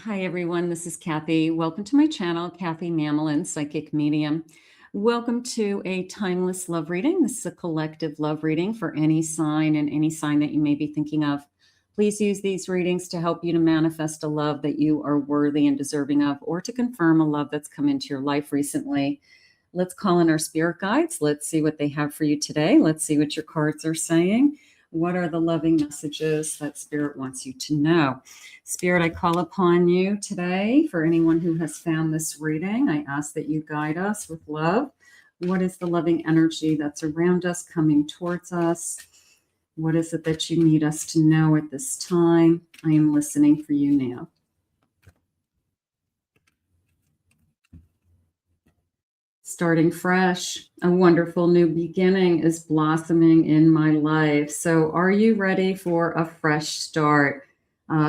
Hi, everyone. This is Kathy. Welcome to my channel, Kathy Mamolen, Psychic Medium. Welcome to a timeless love reading. This is a collective love reading for any sign and any sign that you may be thinking of. Please use these readings to help you to manifest a love that you are worthy and deserving of, or to confirm a love that's come into your life recently. Let's call in our spirit guides. Let's see what they have for you today. Let's see what your cards are saying. What are the loving messages that Spirit wants you to know? Spirit, I call upon you today for anyone who has found this reading. I ask that you guide us with love. What is the loving energy that's around us, coming towards us? What is it that you need us to know at this time? I am listening for you now. Starting fresh, a wonderful new beginning is blossoming in my life. So are you ready for a fresh start?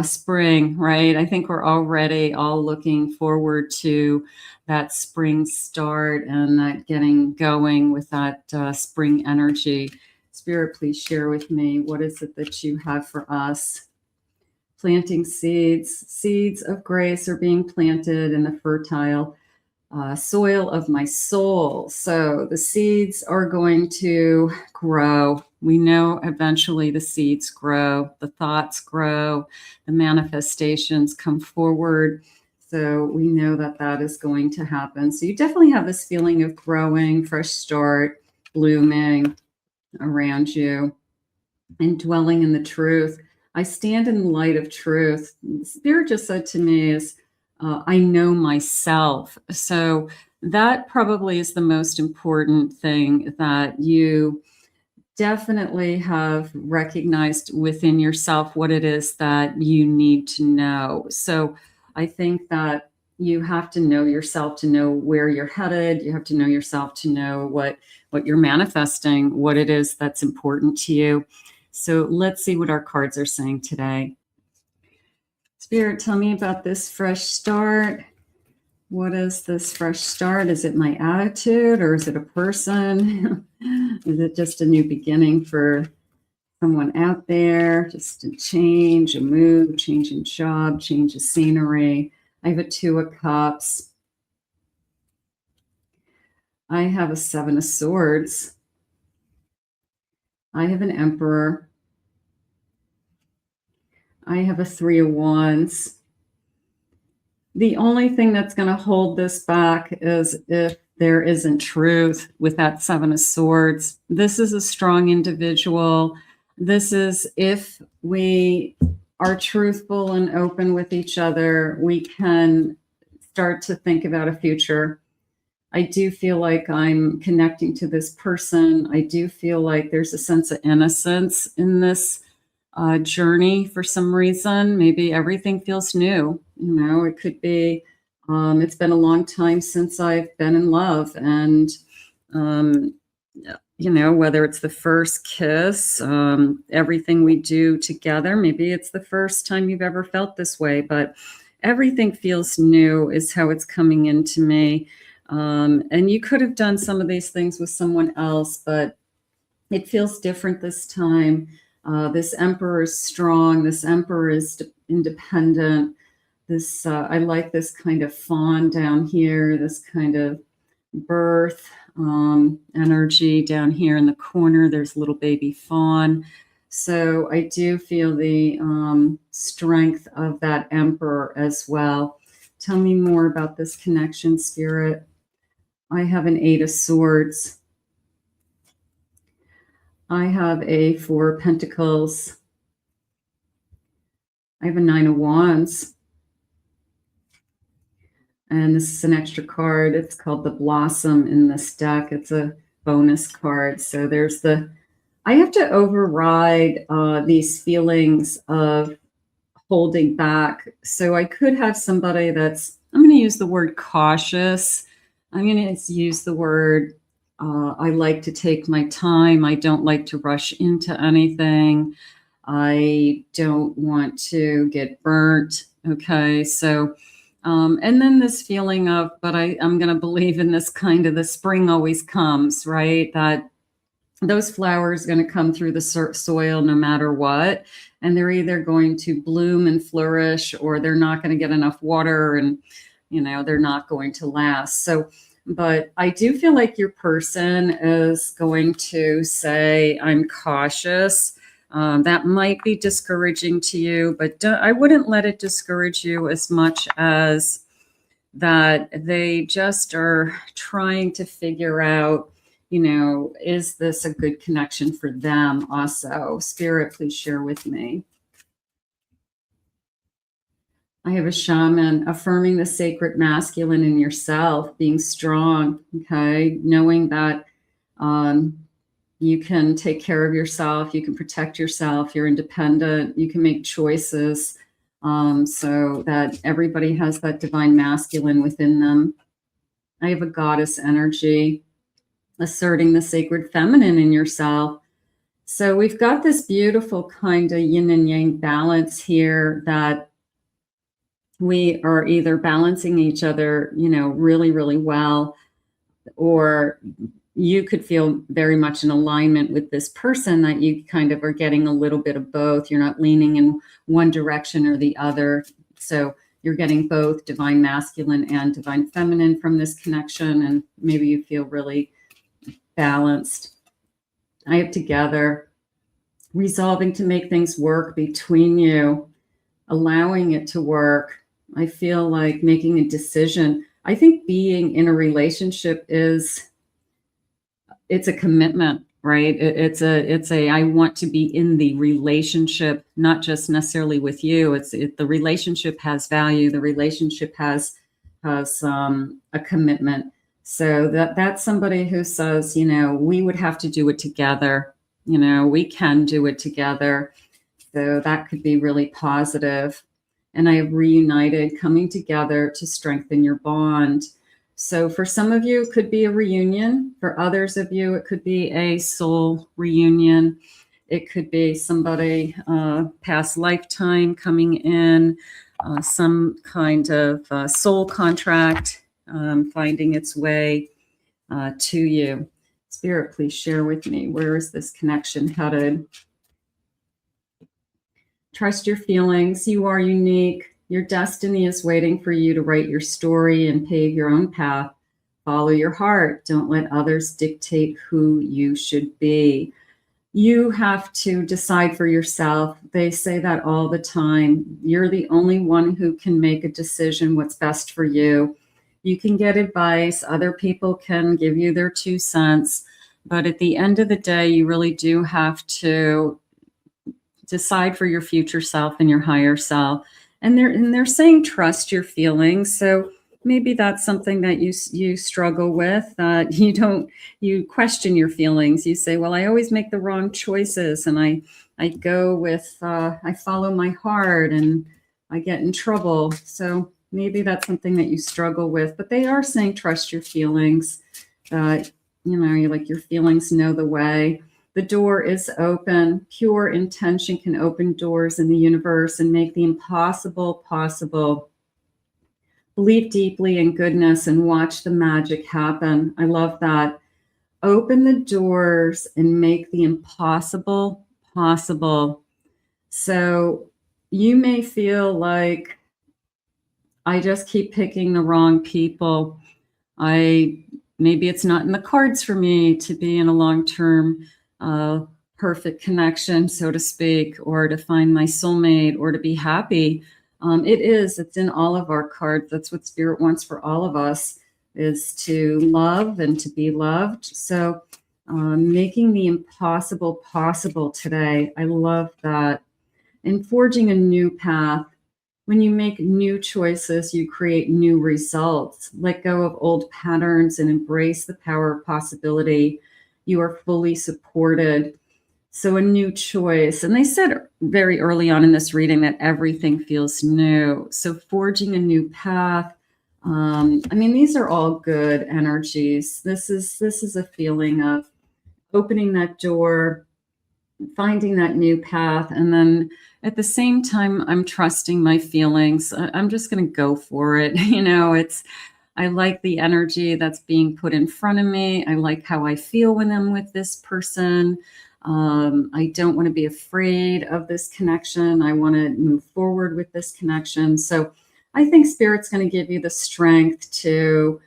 Spring, right? I think we're already all looking forward to that spring start and that getting going with that spring energy. Spirit, please share with me, what is it that you have for us? Planting seeds. Seeds of grace are being planted in the fertile soil of my soul. So the seeds are going to grow. We know eventually the seeds grow, the thoughts grow, the manifestations come forward. So we know that that is going to happen. So you definitely have this feeling of growing, fresh start, blooming around you, and dwelling in the truth. I stand in the light of truth. Spirit just said to me is, I know myself. So that probably is the most important thing, that you definitely have recognized within yourself what it is that you need to know. So I think that you have to know yourself to know where you're headed. You have to know yourself to know what you're manifesting, what it is that's important to you. So let's see what our cards are saying today. Spirit, tell me about this fresh start. What is this fresh start? Is it my attitude, or is it a person? Is it just a new beginning for someone out there? Just a change, a move, change in job, change of scenery. I have a 2 of Cups. I have a 7 of Swords. I have an Emperor. I have a 3 of Wands. The only thing that's going to hold this back is if there isn't truth with that 7 of Swords. This is a strong individual. This is, if we are truthful and open with each other, we can start to think about a future. I do feel like I'm connecting to this person. I do feel like there's a sense of innocence in this journey for some reason. Maybe everything feels new. You know, it could be, it's been a long time since I've been in love. And, you know, whether it's the first kiss, everything we do together, maybe it's the first time you've ever felt this way, but everything feels new is how it's coming into me. And you could have done some of these things with someone else, but it feels different this time. This Emperor is strong. This Emperor is independent. This I like this kind of fawn down here, this kind of birth energy down here in the corner. There's little baby fawn. So I do feel the strength of that Emperor as well. Tell me more about this connection, Spirit. I have an 8 of Swords. I have a 4 of Pentacles. I have a 9 of Wands. And this is an extra card. It's called the Blossom in this deck. It's a bonus card. So there's I have to override these feelings of holding back. So I could have somebody that's, I'm going to use the word cautious. I'm going to use the word I like to take my time. I don't like to rush into anything. I don't want to get burnt. Okay. So, and then this feeling of, but I'm going to believe in this kind of, the spring always comes, right? That those flowers are going to come through the soil no matter what. and they're either going to bloom and flourish, or they're not going to get enough water, and they're not going to last. So, but I do feel like your person is going to say, I'm cautious. That might be discouraging to you, but I wouldn't let it discourage you as much as that they just are trying to figure out, is this a good connection for them also? Spirit, please share with me. I have a shaman affirming the sacred masculine in yourself, being strong, okay? Knowing that you can take care of yourself, you can protect yourself, you're independent, you can make choices, so that everybody has that divine masculine within them. I have a goddess energy, asserting the sacred feminine in yourself. So we've got this beautiful kind of yin and yang balance here, that we are either balancing each other, really, really well, or you could feel very much in alignment with this person, that you kind of are getting a little bit of both. You're not leaning in one direction or the other. So you're getting both divine masculine and divine feminine from this connection, and maybe you feel really balanced. I have together, resolving to make things work between you, allowing it to work. I feel like making a decision. I think being in a relationship it's a commitment, right? It's a I want to be in the relationship, not just necessarily with you. The relationship has value. The relationship has a commitment. So that's somebody who says, we would have to do it together. We can do it together. So that could be really positive. And I have reunited, coming together to strengthen your bond. So for some of you, it could be a reunion. For others of you, it could be a soul reunion. It could be somebody past lifetime coming in, some kind of soul contract finding its way to you. Spirit, please share with me. Where is this connection headed? Trust your feelings. You are unique. Your destiny is waiting for you to write your story and pave your own path. Follow your heart. Don't let others dictate who you should be. You have to decide for yourself. They say that all the time. You're the only one who can make a decision what's best for you. You can get advice. Other people can give you their 2 cents. But at the end of the day, you really do have to decide for your future self and your higher self. And they're saying trust your feelings. So maybe that's something that you struggle with, that you question your feelings. You say, well, I always make the wrong choices, and I go with I follow my heart and I get in trouble. So maybe that's something that you struggle with. But they are saying trust your feelings. Your feelings know the way. The door is open. Pure intention can open doors in the universe and make the impossible possible. Believe deeply in goodness and watch the magic happen. I love that. Open the doors and make the impossible possible. So you may feel like, I just keep picking the wrong people. Maybe it's not in the cards for me to be in a long-term perfect connection, so to speak, or to find my soulmate, or to be happy. It's in all of our cards. That's what Spirit wants for all of us, is to love and to be loved. So making the impossible possible today. I love that. And forging a new path. When you make new choices, you create new results. Let go of old patterns and embrace the power of possibility. You are fully supported. So a new choice. And they said very early on in this reading that everything feels new. So forging a new path. These are all good energies. This is a feeling of opening that door, finding that new path. And then at the same time, I'm trusting my feelings. I'm just going to go for it. I like the energy that's being put in front of me. I like how I feel when I'm with this person. I don't want to be afraid of this connection. I want to move forward with this connection. So I think Spirit's going to give you the strength to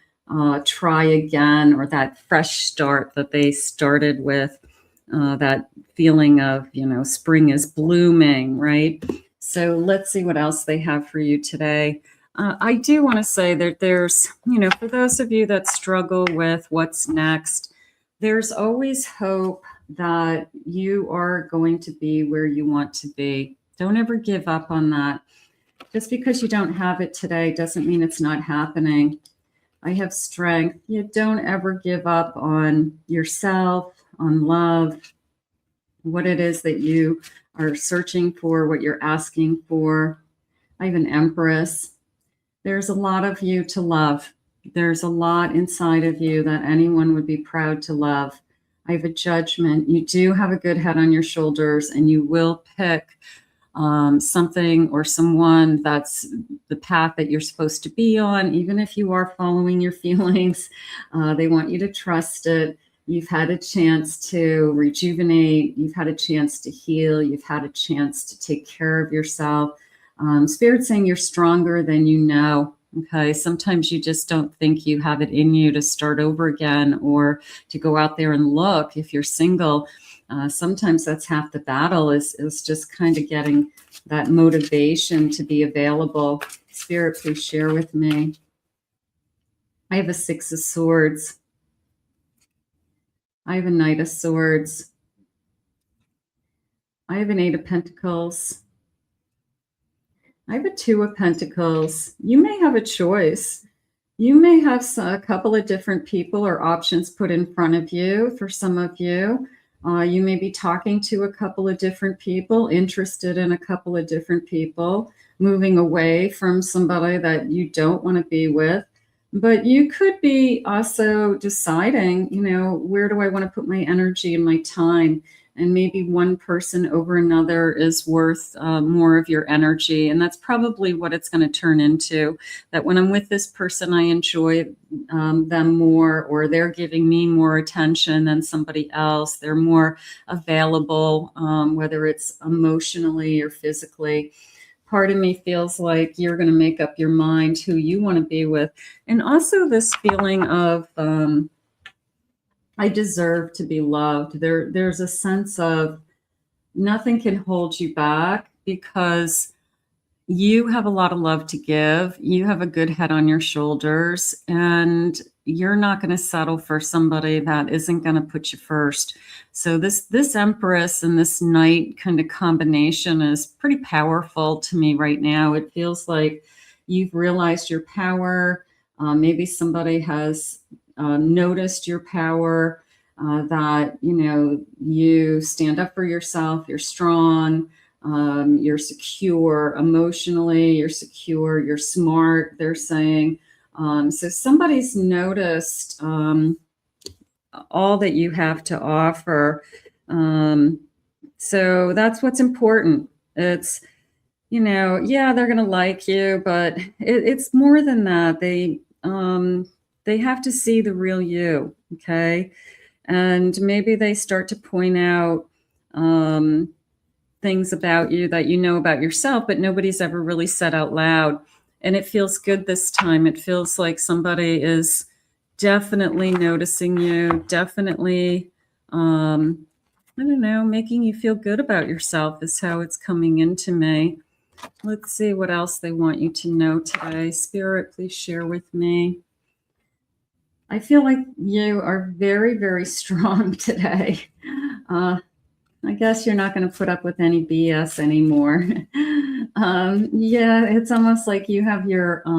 try again, or that fresh start that they started with, that feeling of, spring is blooming, right? So let's see what else they have for you today. I do want to say that there's, for those of you that struggle with what's next, there's always hope that you are going to be where you want to be. Don't ever give up on that. Just because you don't have it today doesn't mean it's not happening. I have strength. You don't ever give up on yourself, on love, what it is that you are searching for, what you're asking for. I have an Empress. There's a lot of you to love. There's a lot inside of you that anyone would be proud to love. I have a Judgment. You do have a good head on your shoulders, and you will pick something or someone that's the path that you're supposed to be on, even if you are following your feelings. They want you to trust it. You've had a chance to rejuvenate. You've had a chance to heal. You've had a chance to take care of yourself. Spirit's saying you're stronger than you know. Okay. Sometimes you just don't think you have it in you to start over again, or to go out there and look. If you're single, sometimes that's half the battle, is just kind of getting that motivation to be available. Spirit, please share with me. I have a Six of Swords. I have a Knight of Swords. I have an Eight of Pentacles. I have a Two of Pentacles. You may have a choice. You may have a couple of different people or options put in front of you. For some of you, you may be talking to a couple of different people, interested in a couple of different people, moving away from somebody that you don't want to be with. But you could be also deciding, where do I want to put my energy and my time? And maybe one person over another is worth more of your energy. And that's probably what it's going to turn into. That when I'm with this person, I enjoy them more, or they're giving me more attention than somebody else. They're more available, whether it's emotionally or physically. Part of me feels like you're going to make up your mind who you want to be with. And also this feeling of, I deserve to be loved. There's a sense of nothing can hold you back, because you have a lot of love to give. You have a good head on your shoulders, and you're not going to settle for somebody that isn't going to put you first. So this Empress and this Knight kind of combination is pretty powerful to me right now. It feels like you've realized your power. Maybe somebody has noticed your power, that, you stand up for yourself, you're strong, you're secure emotionally, you're secure, you're smart, they're saying. So somebody's noticed all that you have to offer. So that's what's important. It's, yeah, they're going to like you, but it's more than that. They have to see the real you. Okay. And maybe they start to point out things about you that you know about yourself, but nobody's ever really said out loud. And it feels good this time. It feels like somebody is definitely noticing you, definitely, I don't know, making you feel good about yourself is how it's coming into me. Let's see what else they want you to know today. Spirit, please share with me. I feel like you are very, very strong today. I guess you're not going to put up with any BS anymore. Yeah, it's almost like you have your, I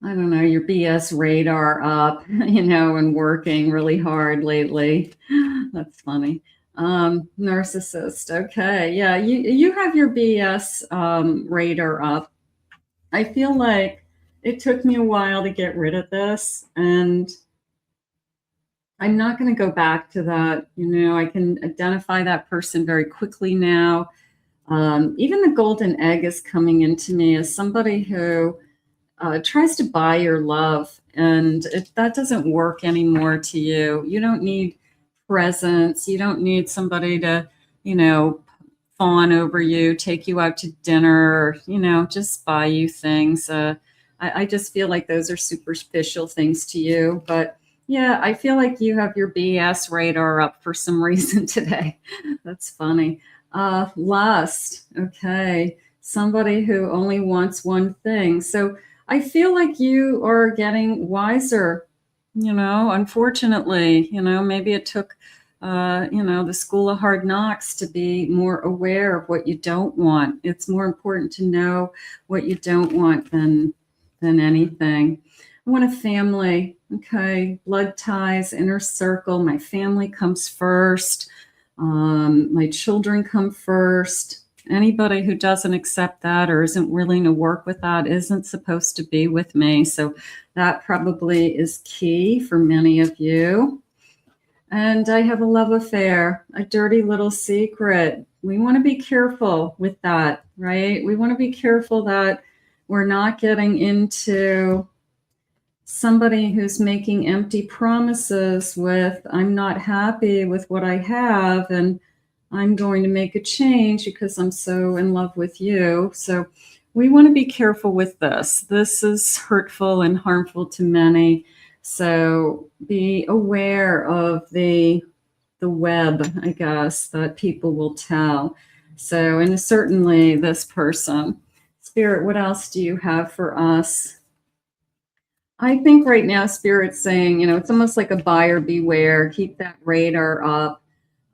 don't know, your BS radar up, and working really hard lately. That's funny. Narcissist. Okay. Yeah, you have your BS radar up. I feel like it took me a while to get rid of this, and I'm not going to go back to that. I can identify that person very quickly now. Even the golden egg is coming into me as somebody who tries to buy your love, and if that doesn't work anymore to you, you don't need presence. You don't need somebody to, you know, fawn over you, take you out to dinner, or, you know, just buy you things. I just feel like those are superficial things to you. But yeah, I feel like you have your BS radar up for some reason today. That's funny. Lust. Okay. Somebody who only wants one thing. So I feel like you are getting wiser, you know, unfortunately. You know, maybe it took you know, the school of hard knocks to be more aware of what you don't want. It's more important to know what you don't want than anything. I want a family. Okay, blood ties, inner circle. My family comes first. My children come first. Anybody who doesn't accept that or isn't willing to work with that isn't supposed to be with me. So that probably is key for many of you. And I have a love affair, a dirty little secret. We want to be careful with that, right? We want to be careful that we're not getting into somebody who's making empty promises with, I'm not happy with what I have, and I'm going to make a change because I'm so in love with you. So we want to be careful with this. This is hurtful and harmful to many. So be aware of the web, I guess, that people will tell. So, and certainly this person. Spirit, what else do you have for us? I think right now Spirit's saying, you know, it's almost like a buyer beware. Keep that radar up.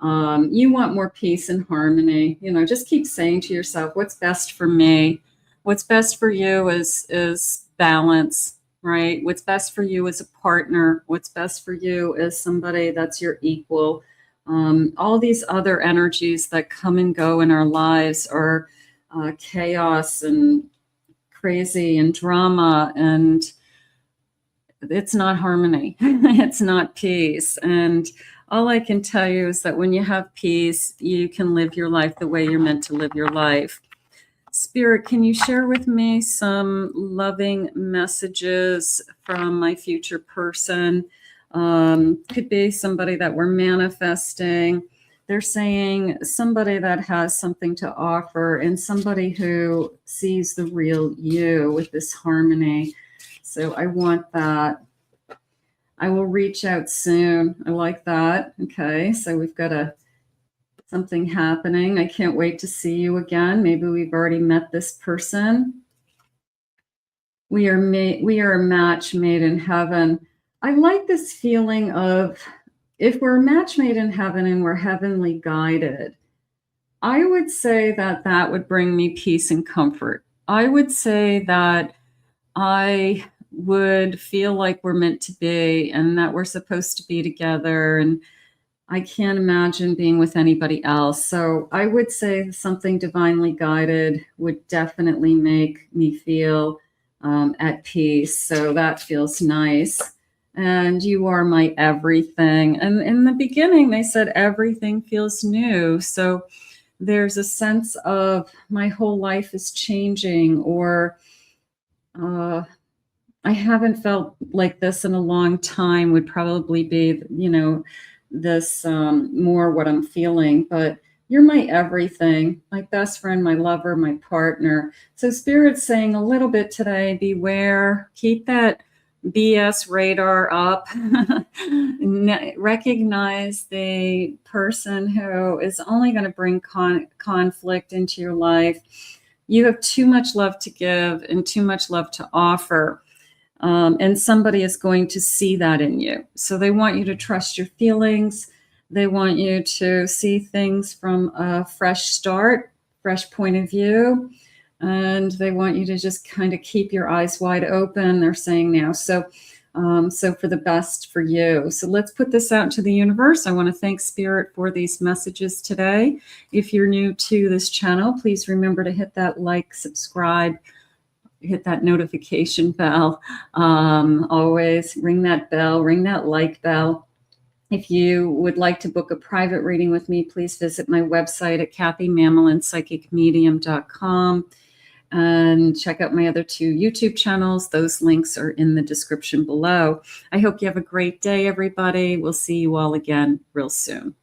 You want more peace and harmony. You know, just keep saying to yourself, what's best for me? What's best for you is balance, right? What's best for you is a partner. What's best for you is somebody that's your equal. All these other energies that come and go in our lives are chaos and crazy and drama, and it's not harmony. It's not peace. And all I can tell you is that when you have peace, you can live your life the way you're meant to live your life. Spirit, can you share with me some loving messages from my future person? Could be somebody that we're manifesting. They're saying somebody that has something to offer and somebody who sees the real you with this harmony. So I want that. I will reach out soon. I like that. Okay, so we've got something happening. I can't wait to see you again. Maybe we've already met this person. We are a match made in heaven. I like this feeling of, if we're a match made in heaven and we're heavenly guided, I would say that that would bring me peace and comfort. I would say that I would feel like we're meant to be and that we're supposed to be together, and I can't imagine being with anybody else. So I would say something divinely guided would definitely make me feel at peace. So that feels nice. And you are my everything. And in the beginning, they said everything feels new. So there's a sense of my whole life is changing, or I haven't felt like this in a long time would probably be, you know, this more what I'm feeling. But you're my everything, my best friend, my lover, my partner. So Spirit's saying a little bit today, beware, keep that BS radar up. Recognize the person who is only going to bring conflict into your life. You have too much love to give and too much love to offer. And somebody is going to see that in you. So they want you to trust your feelings. They want you to see things from a fresh start, fresh point of view. And they want you to just kind of keep your eyes wide open, they're saying now. So for the best for you. So let's put this out into the universe. I want to thank Spirit for these messages today. If you're new to this channel, please remember to hit that like, subscribe, hit that notification bell. Always ring that bell, ring that like bell. If you would like to book a private reading with me, please visit my website at KathyMamolenPsychicMedium.com. and check out my other 2 YouTube channels. Those links are in the description below. I hope you have a great day, everybody. We'll see you all again real soon.